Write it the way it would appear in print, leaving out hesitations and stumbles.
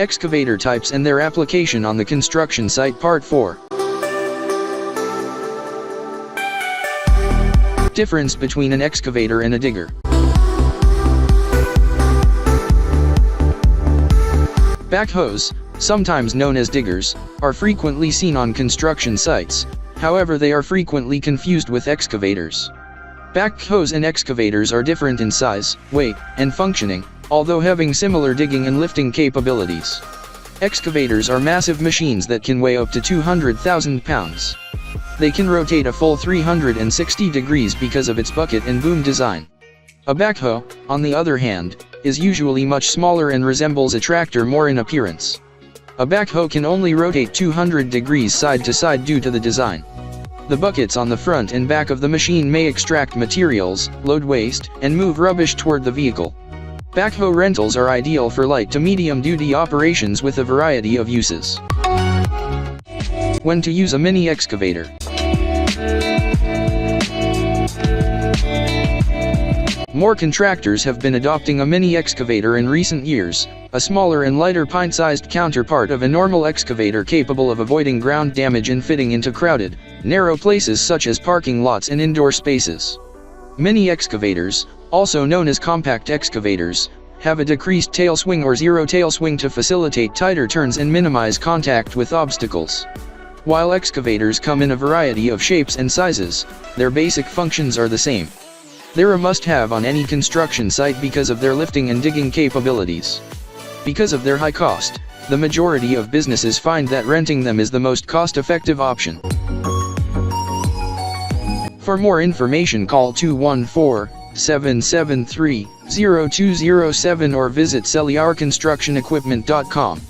Excavator types and their application on the construction site. Part 4. Difference between an excavator and a digger. Backhoes, sometimes known as diggers, are frequently seen on construction sites. However, they are frequently confused with excavators. Backhoes and excavators are different in size, weight, and functioning, although having similar digging and lifting capabilities. Excavators are massive machines that can weigh up to 200,000 pounds. They can rotate a full 360 degrees because of its bucket and boom design. A backhoe, on the other hand, is usually much smaller and resembles a tractor more in appearance. A backhoe can only rotate 200 degrees side to side due to the design. The buckets on the front and back of the machine may extract materials, load waste, and move rubbish toward the vehicle. Backhoe rentals are ideal for light to medium-duty operations with a variety of uses. When to use a mini excavator. More contractors have been adopting a mini excavator in recent years, a smaller and lighter pint-sized counterpart of a normal excavator capable of avoiding ground damage and fitting into crowded, narrow places such as parking lots and indoor spaces. Mini excavators, also known as compact excavators, have a decreased tail swing or zero tail swing to facilitate tighter turns and minimize contact with obstacles. While excavators come in a variety of shapes and sizes, their basic functions are the same. They're a must-have on any construction site because of their lifting and digging capabilities. Because of their high cost, the majority of businesses find that renting them is the most cost-effective option. For more information, call 214-773-0207 or visit celiarconstructionequipment.com.